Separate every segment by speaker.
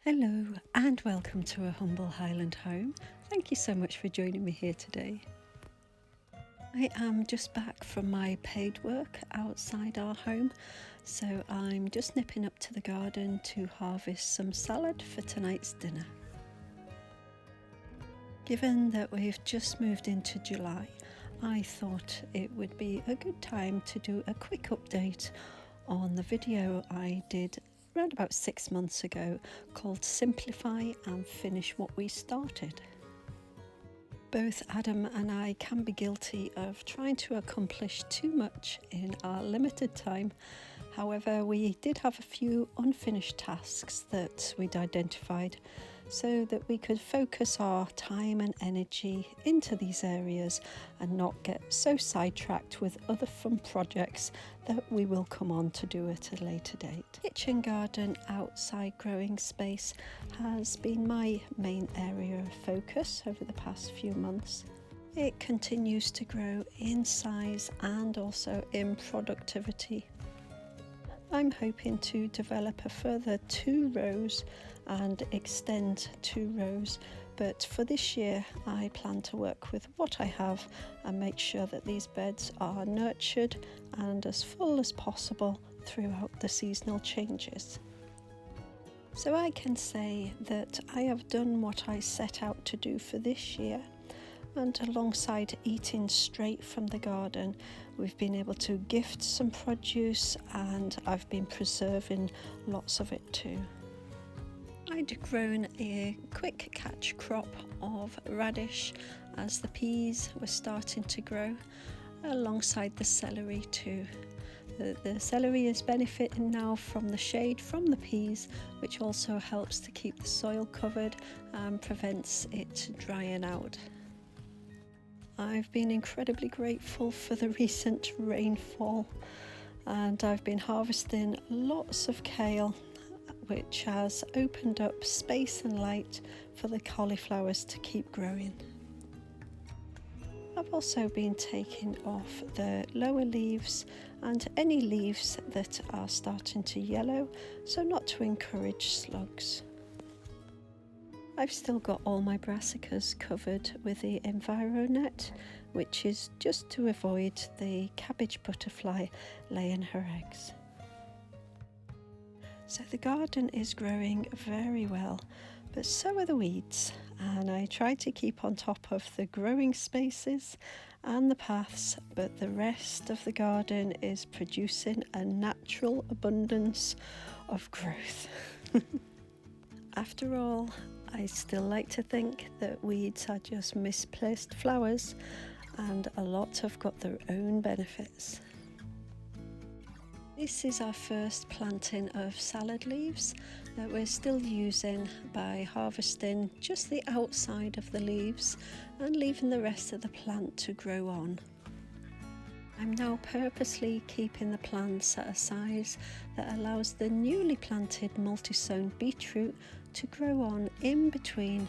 Speaker 1: Hello and welcome to a humble Highland home. Thank you so much for joining me here today. I am just back from my paid work outside our home, so I'm just nipping up to the garden to harvest some salad for tonight's dinner. Given that we've just moved into July, I thought it would be a good time to do a quick update on the video I did around about 6 months ago called Simplify and Finish What We Started. Both Adam and I can be guilty of trying to accomplish too much in our limited time. However, we did have a few unfinished tasks that we'd identified so that we could focus our time and energy into these areas and not get so sidetracked with other fun projects that we will come on to do at a later date. Kitchen garden outside growing space has been my main area of focus over the past few months. It continues to grow in size and also in productivity. I'm hoping to develop a further 2 rows and extend 2 rows, but for this year I plan to work with what I have and make sure that these beds are nurtured and as full as possible throughout the seasonal changes. So I can say that I have done what I set out to do for this year. And alongside eating straight from the garden, we've been able to gift some produce and I've been preserving lots of it too. I'd grown a quick catch crop of radish as the peas were starting to grow, alongside the celery too. The celery is benefiting now from the shade from the peas, which also helps to keep the soil covered and prevents it drying out. I've been incredibly grateful for the recent rainfall, and I've been harvesting lots of kale, which has opened up space and light for the cauliflowers to keep growing. I've also been taking off the lower leaves and any leaves that are starting to yellow, so not to encourage slugs. I've still got all my brassicas covered with the EnviroNet, which is just to avoid the cabbage butterfly laying her eggs. So the garden is growing very well, but so are the weeds, and I try to keep on top of the growing spaces and the paths, but the rest of the garden is producing a natural abundance of growth. After all, I still like to think that weeds are just misplaced flowers, and a lot have got their own benefits. This is our first planting of salad leaves that we're still using by harvesting just the outside of the leaves and leaving the rest of the plant to grow on. I'm now purposely keeping the plants at a size that allows the newly planted multi-sown beetroot to grow on in between.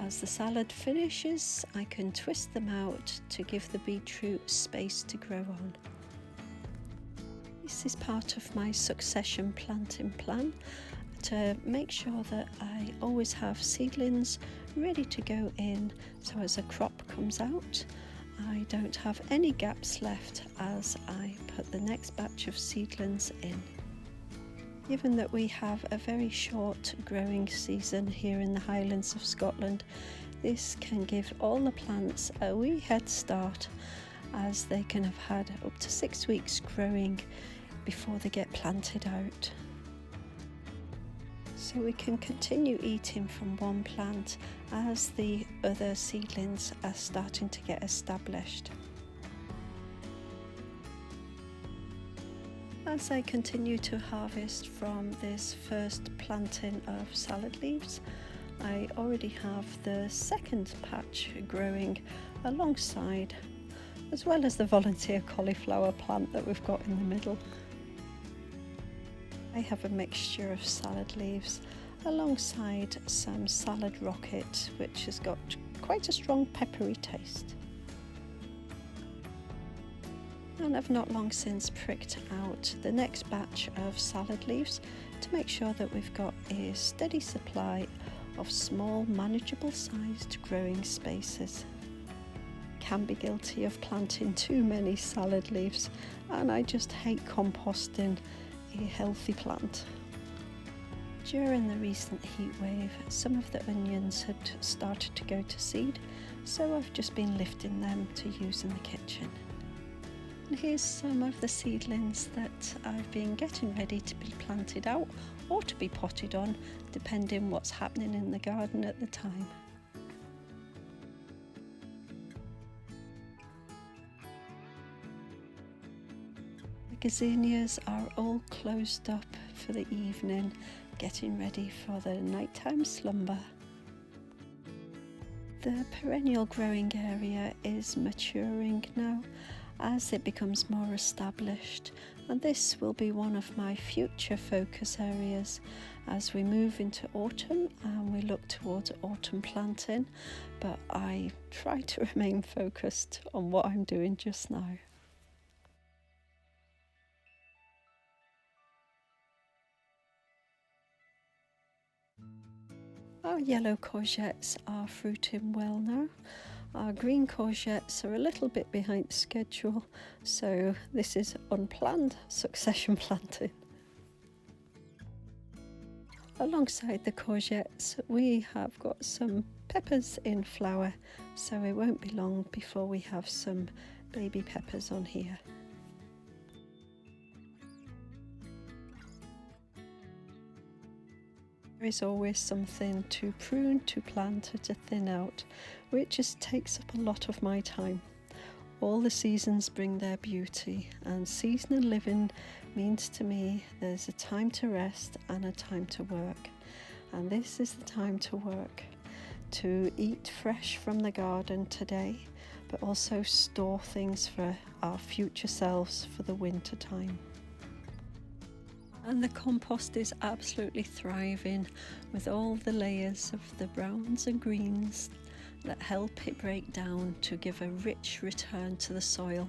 Speaker 1: As the salad finishes, I can twist them out to give the beetroot space to grow on. This is part of my succession planting plan to make sure that I always have seedlings ready to go in, so as a crop comes out, I don't have any gaps left as I put the next batch of seedlings in. Given that we have a very short growing season here in the Highlands of Scotland, this can give all the plants a wee head start, as they can have had up to 6 weeks growing before they get planted out. So we can continue eating from one plant as the other seedlings are starting to get established. As I continue to harvest from this first planting of salad leaves, I already have the second patch growing alongside, as well as the volunteer cauliflower plant that we've got in the middle. I have a mixture of salad leaves alongside some salad rocket, which has got quite a strong peppery taste. And I've not long since pricked out the next batch of salad leaves to make sure that we've got a steady supply of small, manageable sized growing spaces. Can be guilty of planting too many salad leaves, and I just hate composting a healthy plant. During the recent heat wave, some of the onions had started to go to seed, so I've just been lifting them to use in the kitchen. And here's some of the seedlings that I've been getting ready to be planted out or to be potted on, depending what's happening in the garden at the time. The gazanias are all closed up for the evening, getting ready for the nighttime slumber. The perennial growing area is maturing now as it becomes more established, and this will be one of my future focus areas as we move into autumn and we look towards autumn planting, but I try to remain focused on what I'm doing just now. Our yellow courgettes are fruiting well now. Our green courgettes are a little bit behind schedule, so this is unplanned succession planting. Alongside the courgettes, we have got some peppers in flower, so it won't be long before we have some baby peppers on here. There is always something to prune, to plant, or to thin out, which just takes up a lot of my time. All the seasons bring their beauty, and seasonal living means to me there's a time to rest and a time to work. And this is the time to work, to eat fresh from the garden today, but also store things for our future selves for the winter time. And the compost is absolutely thriving with all the layers of the browns and greens that help it break down to give a rich return to the soil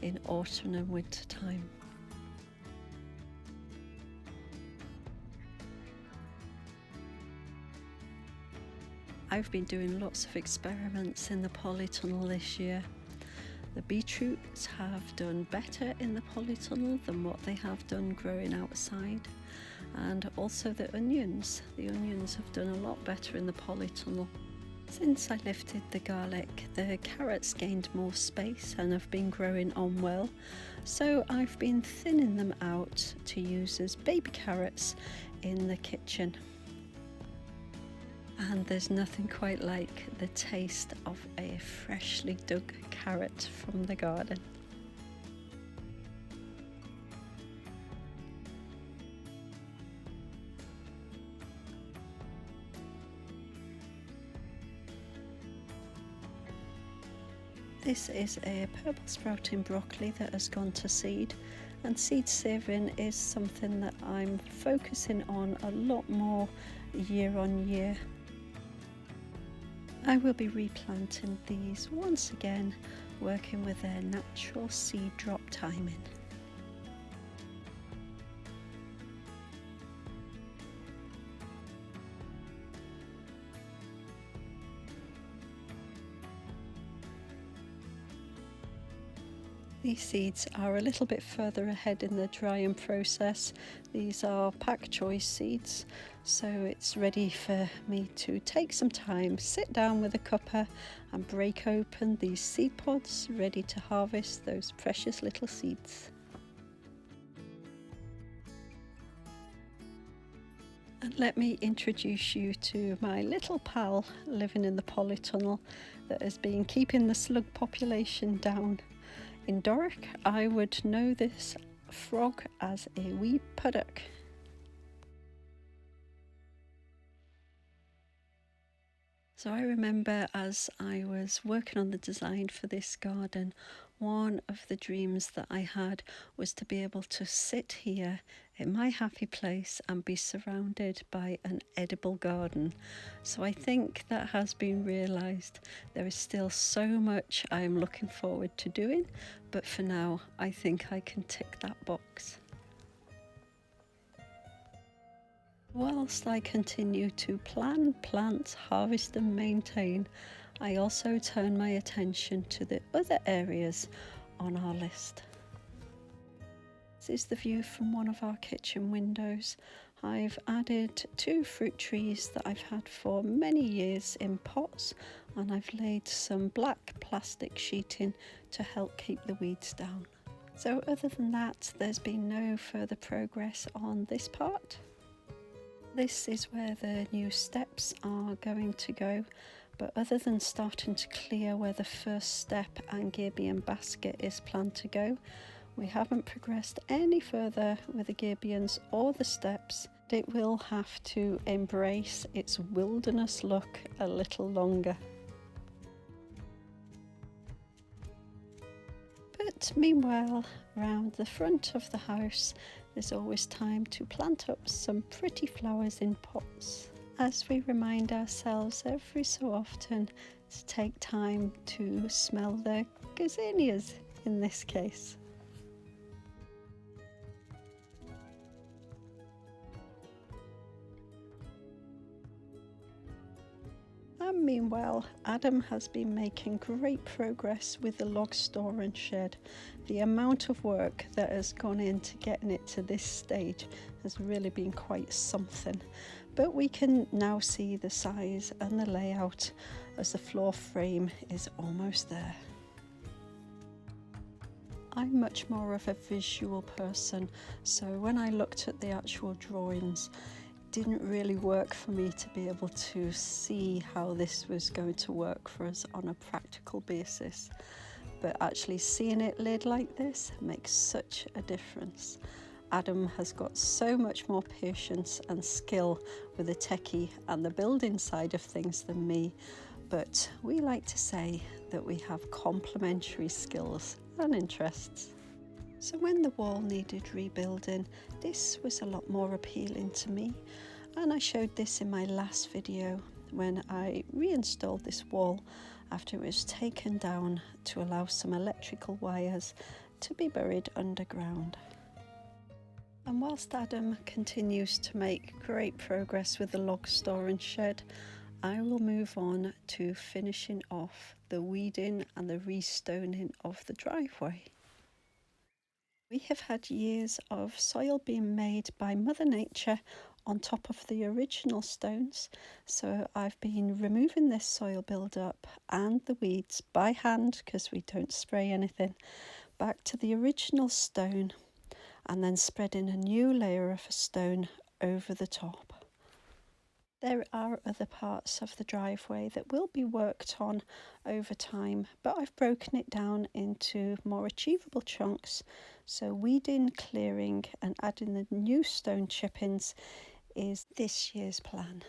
Speaker 1: in autumn and winter time. I've been doing lots of experiments in the polytunnel this year. The beetroots have done better in the polytunnel than what they have done growing outside, and also the onions. The onions have done a lot better in the polytunnel. Since I lifted the garlic, the carrots gained more space and have been growing on well, so I've been thinning them out to use as baby carrots in the kitchen. And there's nothing quite like the taste of a freshly dug carrot from the garden. This is a purple sprouting broccoli that has gone to seed, and seed saving is something that I'm focusing on a lot more year on year. I will be replanting these once again, working with their natural seed drop timing. These seeds are a little bit further ahead in the drying process. These are pack choice seeds, so it's ready for me to take some time, sit down with a cuppa and break open these seed pods, ready to harvest those precious little seeds. And let me introduce you to my little pal living in the polytunnel that has been keeping the slug population down. In Doric, I would know this frog as a wee puddock. So I remember as I was working on the design for this garden, one of the dreams that I had was to be able to sit here in my happy place and be surrounded by an edible garden. So I think that has been realised. There is still so much I'm looking forward to doing, but for now I think I can tick that box. Whilst I continue to plan, plant, harvest and maintain, I also turn my attention to the other areas on our list. This is the view from one of our kitchen windows. I've added 2 fruit trees that I've had for many years in pots, and I've laid some black plastic sheeting to help keep the weeds down. So other than that, there's been no further progress on this part. This is where the new steps are going to go, but other than starting to clear where the first step and gabion basket is planned to go, we haven't progressed any further with the gabions or the steps. It will have to embrace its wilderness look a little longer. But meanwhile, around the front of the house, there's always time to plant up some pretty flowers in pots, as we remind ourselves every so often to take time to smell the gazanias in this case. And meanwhile, Adam has been making great progress with the log store and shed. The amount of work that has gone into getting it to this stage has really been quite something. But we can now see the size and the layout as the floor frame is almost there. I'm much more of a visual person, so when I looked at the actual drawings, didn't really work for me to be able to see how this was going to work for us on a practical basis. But actually seeing it laid like this makes such a difference. Adam has got so much more patience and skill with the techie and the building side of things than me, but we like to say that we have complementary skills and interests. So when the wall needed rebuilding, this was a lot more appealing to me, and I showed this in my last video when I reinstalled this wall after it was taken down to allow some electrical wires to be buried underground. And whilst Adam continues to make great progress with the log store and shed, I will move on to finishing off the weeding and the restoning of the driveway. We have had years of soil being made by Mother Nature on top of the original stones, so I've been removing this soil build-up and the weeds by hand, because we don't spray anything, back to the original stone, and then spreading a new layer of stone over the top. There are other parts of the driveway that will be worked on over time, but I've broken it down into more achievable chunks, so weeding, clearing and adding the new stone chippings is this year's plan.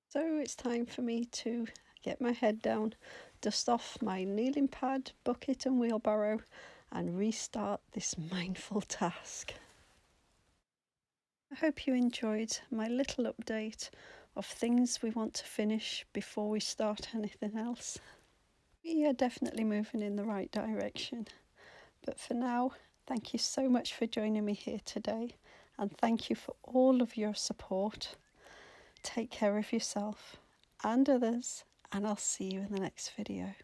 Speaker 1: So it's time for me to get my head down, dust off my kneeling pad, bucket and wheelbarrow, and restart this mindful task. I hope you enjoyed my little update of things we want to finish before we start anything else. We are definitely moving in the right direction. But for now, thank you so much for joining me here today, and thank you for all of your support. Take care of yourself and others, and I'll see you in the next video.